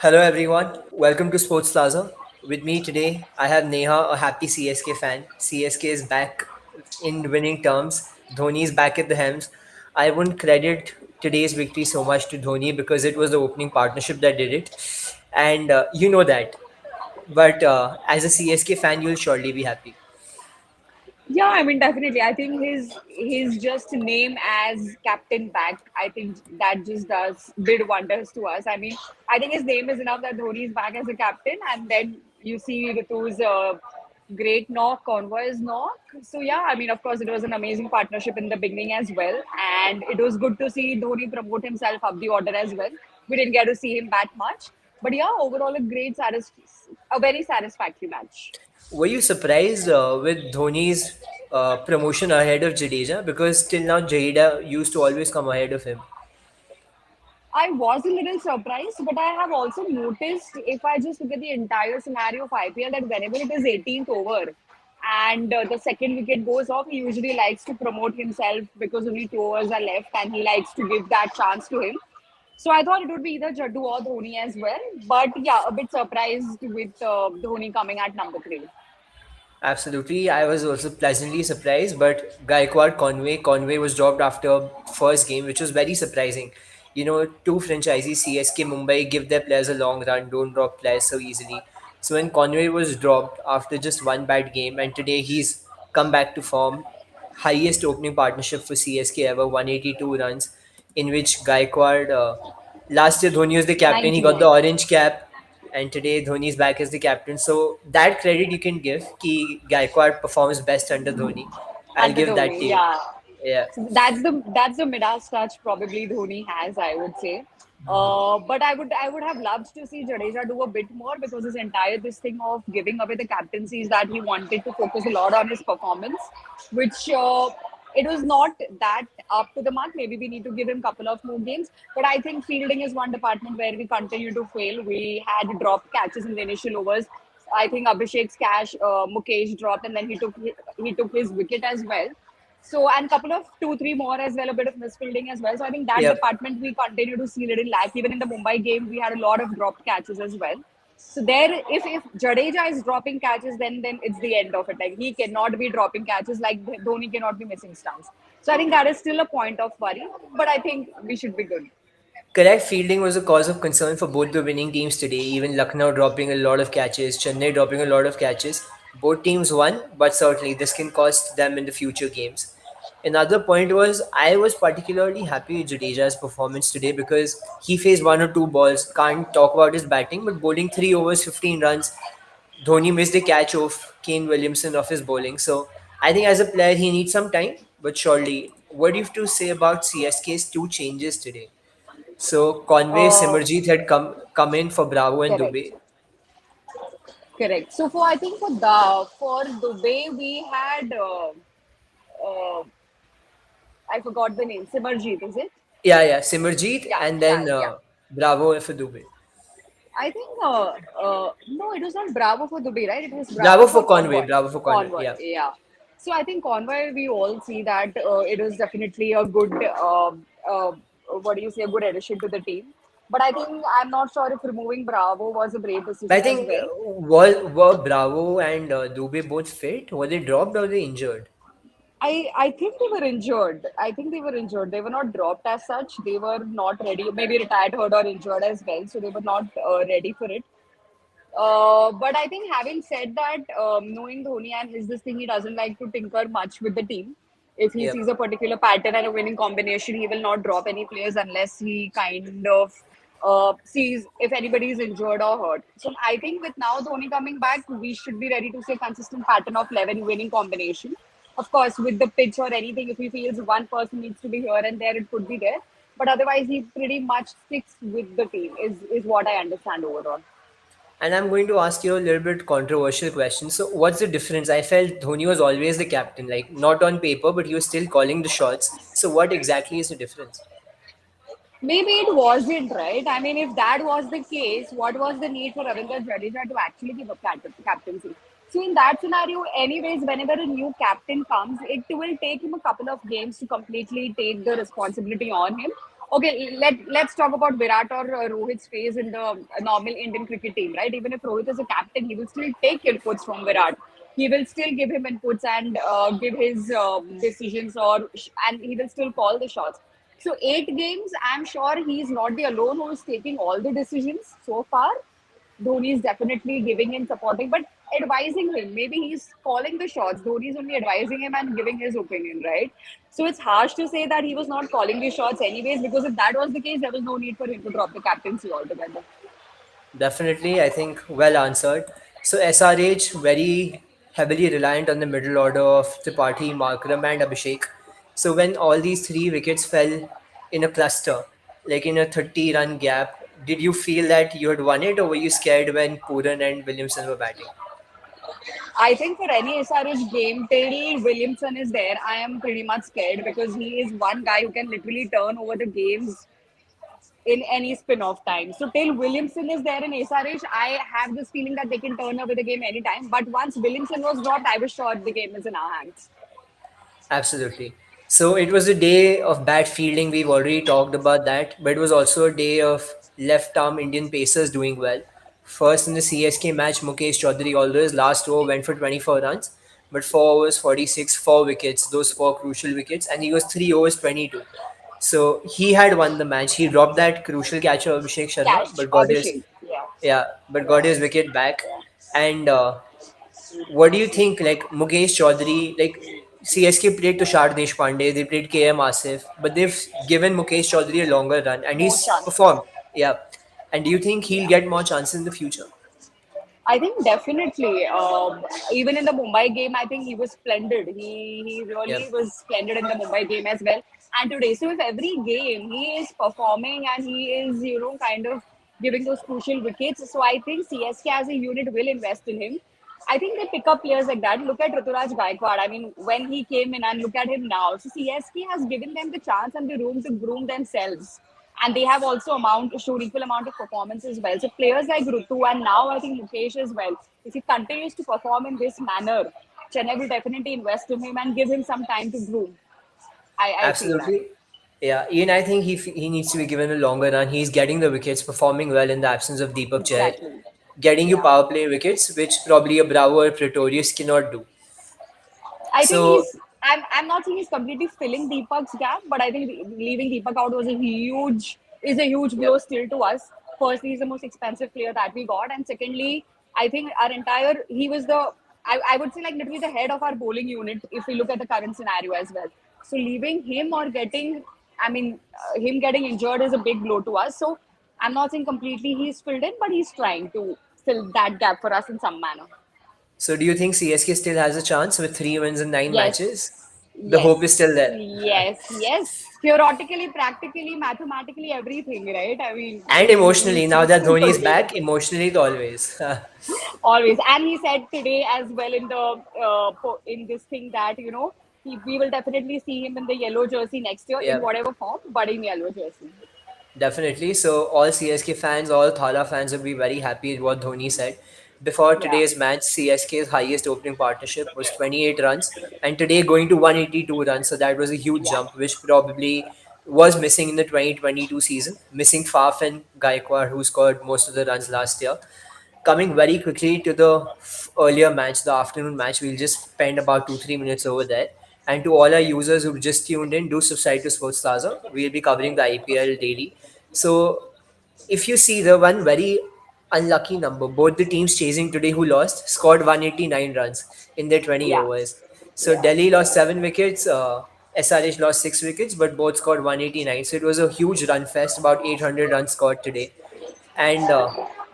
Hello everyone, welcome to Sports Plaza. With me today, I have Neha, a happy CSK fan. CSK is back in winning terms. Dhoni is back at the helms. I wouldn't credit today's victory so much to Dhoni because it was the opening partnership that did it, and you know that. But as a CSK fan, you'll surely be happy. Yeah, I mean, definitely. I think his just name as captain back. I think that just does did wonders to us. I mean, I think his name is enough that Dhoni is back as a captain, and then you see Ritu's great knock, Convoy's knock. So yeah, I mean, of course, it was an amazing partnership in the beginning as well, and it was good to see Dhoni promote himself up the order as well. We didn't get to see him that much, but yeah, overall a very satisfactory match. Were you surprised with Dhoni's promotion ahead of Jadeja? Because till now, Jadeja used to always come ahead of him. I was a little surprised, but I have also noticed if I just look at the entire scenario of IPL that whenever it is 18th over and the second wicket goes off, he usually likes to promote himself because only 2 overs are left and he likes to give that chance to him. So I thought it would be either Jaddu or Dhoni as well. But yeah, a bit surprised with Dhoni coming at number three. Absolutely, I was also pleasantly surprised. But Gaikwad, Conway was dropped after first game, which was very surprising. You know, two franchises, CSK, Mumbai, give their players a long run, don't drop players so easily. So when Conway was dropped after just one bad game, and today he's come back to form, highest opening partnership for CSK ever, 182 runs, in which Gaikwad, last year Dhoni was the captain, he got the 99. orange cap, and today Dhoni is back as the captain. So that credit you can give, ki Gaikwad performs best under Dhoni. I'll Under give that to Dhoni, you. yeah. Yeah. So that's the Midas touch probably Dhoni has, I would say. But I would have loved to see Jadeja do a bit more because his entire this thing of giving away the captaincy is that he wanted to focus a lot on his performance, which it was not that up to the mark. Maybe we need to give him a couple of more games. But I think fielding is one department where we continue to fail. We had dropped catches in the initial overs. I think Abhishek's cash, Mukesh dropped, and then he took his wicket as well. So and couple of two, three more as well, a bit of misfielding as well. So I think that Yep. department we continue to see little lack. Even in the Mumbai game, we had a lot of dropped catches as well. So there, if Jadeja is dropping catches, then it's the end of it. Like he cannot be dropping catches, like Dhoni cannot be missing stumps. So I think that is still a point of worry. But I think we should be good. Correct fielding was a cause of concern for both the winning teams today. Even Lucknow dropping a lot of catches, Chennai dropping a lot of catches. Both teams won, but certainly this can cost them in the future games. Another point was I was particularly happy with Jadeja's performance today because he faced one or two balls. Can't talk about his batting, but bowling 3 overs, 15 runs. Dhoni missed the catch of Kane Williamson of his bowling. So I think as a player he needs some time, but surely. What do you have to say about CSK's two changes today? So Conway Uh, Simmerjeet had come in for Bravo and Correct. Dubey. Correct. So for I think for the way we had uh, I forgot the name. Simarjeet, is it? Yeah, Simmerjeet Yeah, and yeah, then yeah. Bravo for Dubey. I think no, it was not Bravo for Dubai, right? It was Bravo Bravo for for Conway. Convoy. Bravo for Conway. Convoy, Yeah. yeah. So I think Convoy, we all see that it was definitely a good, what do you say, a good addition to the team. But I think I'm not sure if removing Bravo was a brave But I decision as think well. were Bravo and Dubey both fit? Were they dropped or were they injured? I think they were injured. I think they were injured. They were not dropped as such. They were not ready. Maybe retired, hurt, or injured as well. So they were not ready for it. But I think having said that, knowing Dhoni and his this thing, he doesn't like to tinker much with the team. If he Yep. sees a particular pattern and a winning combination, he will not drop any players unless he kind of sees if anybody is injured or hurt. So I think with now Dhoni coming back, we should be ready to see a consistent pattern of 11 winning combination. Of course, with the pitch or anything, if he feels one person needs to be here and there, it could be there. But otherwise, he pretty much sticks with the team. Is what I understand overall. And I'm going to ask you a little bit controversial question. So, what's the difference? I felt Dhoni was always the captain, like not on paper, but he was still calling the shots. So, what exactly is the difference? Maybe it wasn't, right? I mean, if that was the case, what was the need for Ravindra Jadeja to actually give up captaincy? So in that scenario, anyways, whenever a new captain comes, it will take him a couple of games to completely take the responsibility on him. Okay, let's talk about Virat or Rohit's phase in the normal Indian cricket team, right? Even if Rohit is a captain, he will still take inputs from Virat. He will still give him inputs and give his decisions, and he will still call the shots. So 8 games, I'm sure he's not the alone who is taking all the decisions so far. Dhoni is definitely giving him supporting, but advising him. Maybe he's calling the shots. Dhoni is only advising him and giving his opinion, right? So it's harsh to say that he was not calling the shots anyways, because if that was the case, there was no need for him to drop the captaincy altogether. Definitely, I think well answered. So SRH very heavily reliant on the middle order of Tripathi, Markram, and Abhishek. So when all these three wickets fell in a cluster, like in a 30-run gap, did you feel that you had won it, or were you scared when Pooran and Williamson were batting? I think for any SRH game till Williamson is there, I am pretty much scared because he is one guy who can literally turn over the games in any spin-off time. So till Williamson is there in SRH, I have this feeling that they can turn over the game anytime. But once Williamson was dropped, I was sure the game is in our hands. Absolutely. So it was a day of bad fielding. We've already talked about that, but it was also a day of left arm Indian pacers doing well. First in the CSK match, Mukesh Chaudhary, although his last over went for 24 runs, but 4 overs 46, 4 wickets, those 4 crucial wickets, and he was 3 overs 22. So he had won the match. He dropped that crucial catcher Abhishek Sharma, Catch, but got his Abhishek. Yeah. yeah, but got his wicket back. And what do you think? Like Mukesh Chaudhary, like CSK played Tushar Deshpande, they played KM Asif, but they've given Mukesh Chaudhary a longer run, and More he's chances. performed. Yeah. And do you think he'll get more chances in the future? I think definitely. Even in the Mumbai game, I think he was splendid. He Yeah. really was splendid in the Mumbai game as well. And today, so if every game he is performing and he is, kind of giving those crucial wickets, so I think CSK as a unit will invest in him. I think they pick up players like that. Look at Rituraj Gaikwad. I mean, when he came in and look at him now. So CSK has given them the chance and the room to groom themselves. And they have also shown equal amount of performance as well. So players like Rutu and now I think Mukesh as well. If he continues to perform in this manner, Chennai will definitely invest in him and give him some time to groom. I feel that. Absolutely. Yeah, Ian, I think he needs to be given a longer run. He's getting the wickets, performing well in the absence of Deepak Chahar, Exactly. getting you Yeah. power play wickets, which probably a Bravo or Pretorius cannot do. I think So, I'm not saying he's completely filling Deepak's gap, but I think leaving Deepak out is a huge yeah. blow still to us. Firstly, he's the most expensive player that we got, and secondly, I think our entire he was the I would say like literally the head of our bowling unit if we look at the current scenario as well. So leaving him or him getting injured is a big blow to us. So I'm not saying completely he's filled in, but he's trying to fill that gap for us in some manner. So do you think CSK still has a chance with 3 wins in 9 matches? Yes, The hope is yes, still there. yes. Theoretically, practically, mathematically, everything, right? I mean, And we emotionally, now that Dhoni is totally back, emotionally always. always. And he said today as well in the in this thing that we will definitely see him in the yellow jersey next year in Yeah, whatever form, but in yellow jersey. definitely. So all CSK fans, all Thala fans will be very happy with what Dhoni said. Before Yeah, today's match, CSK's highest opening partnership was 28 runs, and today going to 182 runs. So that was a huge yeah, jump, which probably was missing in the 2022 season. Missing Faf and Gaikwad, who scored most of the runs last year. Coming very quickly to the earlier match, the afternoon match, we'll just spend about 2-3 minutes over there. And to all our users who've just tuned in, do subscribe to Sports Plaza. We'll be covering the IPL daily. So if you see the one very unlucky number, both the teams chasing today who lost scored 189 runs in their 20 yeah, overs. So yeah. Delhi lost 7 wickets, SRH lost 6 wickets, but both scored 189. So it was a huge run fest, about 800 runs scored today. And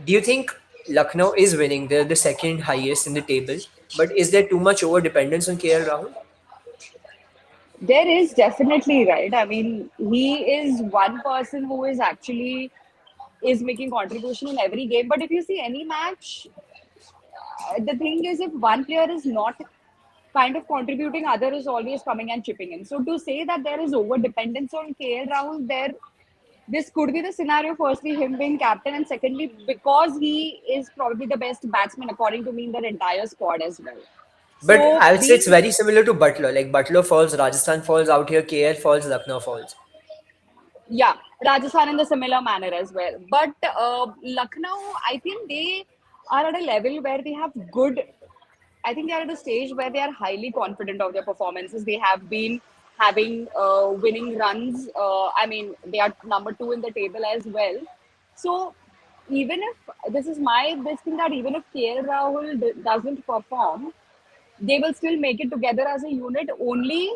do you think Lucknow is winning? They're the second highest in the table. But is there too much over dependence on KL Rahul? There is definitely right. I mean, he is one person who is making contribution in every game. But if you see any match, the thing is, if one player is not kind of contributing, other is always coming and chipping in. So to say that there is over dependence on KL Rahul, this could be the scenario. Firstly, him being captain, and secondly, because he is probably the best batsman according to me in the entire squad as well. But So I would say it's being very similar to Butler. Like Butler falls, Rajasthan falls, out here KL falls, Lucknow falls. Yeah, Rajasthan in the similar manner as well. But Lucknow, I think they are at a level where they have good. I think they are at a stage where they are highly confident of their performances. They have been having winning runs. I mean, they are number two in the table as well. So even if this is my this thing that even if KL Rahul doesn't perform, they will still make it together as a unit only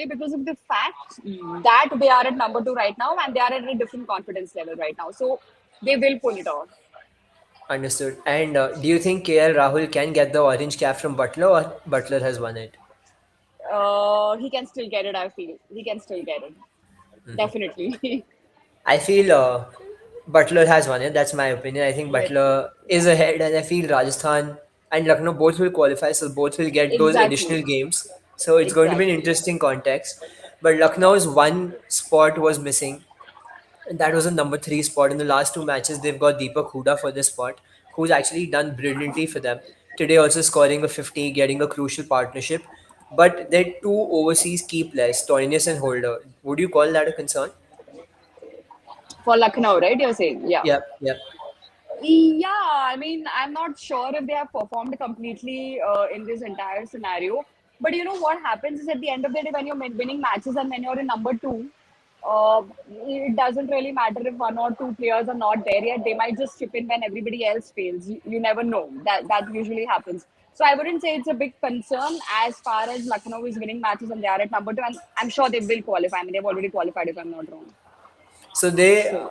because of the fact that they are at number two right now and they are at a different confidence level right now. So they will pull it off. Understood. And do you think KL Rahul can get the orange cap from Butler, or Butler has won it? He can still get it. I feel he can still get it. Definitely. I feel Butler has won it. That's my opinion. I think Right. Butler is ahead, and I feel Rajasthan and Lucknow both will qualify, so both will get those Exactly. additional games. So it's going to be an Exactly. interesting context. But Lucknow's one spot was missing, and that was a number three spot. In the last two matches, they've got Deepak Huda for this spot, who's actually done brilliantly for them. Today, also scoring a 50, getting a crucial partnership. But their two overseas key players, Toynes and Holder, would you call that a concern? For Lucknow, right? You're saying, yeah. Yep, yep. Yeah, I mean, I'm not sure if they have performed completely in this entire scenario. But you know what happens is at the end of the day, when you're winning matches and when you're in number two, it doesn't really matter if one or two players are not there yet. They might just chip in when everybody else fails. You never know. That usually happens. So I wouldn't say it's a big concern as far as Lucknow is winning matches and they are at number two. And I'm sure they will qualify. I mean, they've already qualified if I'm not wrong. So they, So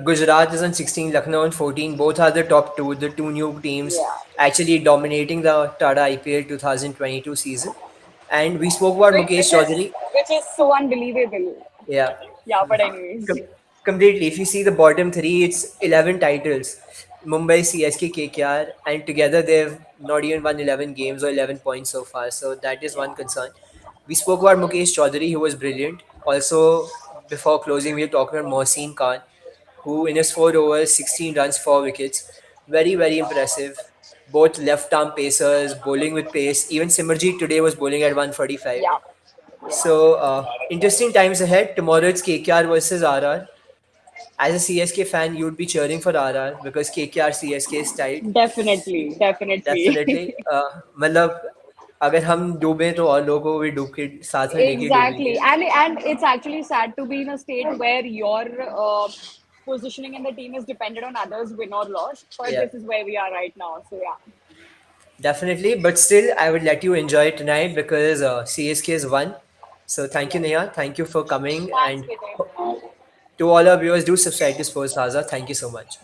Gujarat is on 16, Lucknow on 14. Both are the top two, the two new teams yeah, actually dominating the Tata IPL 2022 season. And we spoke about which, Mukesh which is Chaudhary. which is so unbelievable. Yeah, Yeah, but anyways, Com- completely. If you see the bottom three, it's 11 titles. Mumbai, CSK, KKR, and together they've not even won 11 games or 11 points so far. So that is one concern. We spoke about Mukesh Chaudhary, who was brilliant. Also, before closing, we were talking about Mohsin Khan, who in his 4 overs, 16 runs, 4 wickets. Very, very impressive. Both left arm pacers, bowling with pace. Even Simarjeet today was bowling at 145. yeah, So, interesting times ahead. Tomorrow it's KKR versus RR. As a CSK fan, you'd be cheering for RR because KKR CSK is tied. definitely, Definitely. definitely. मतलब अगर हम डूबे तो और लोगों को भी डूब के साथ में लेके Exactly, डूबेंगे. and it's actually sad to be in a state where your positioning in the team is dependent on others win or loss. But Yeah, this is where we are right now. So yeah, definitely. But still, I would let you enjoy it tonight because CSK has won. So thank you, right. Neha. Thank you for coming. Thanks, And Vijay. to all our viewers, do subscribe to Sports Plaza. Thank you so much.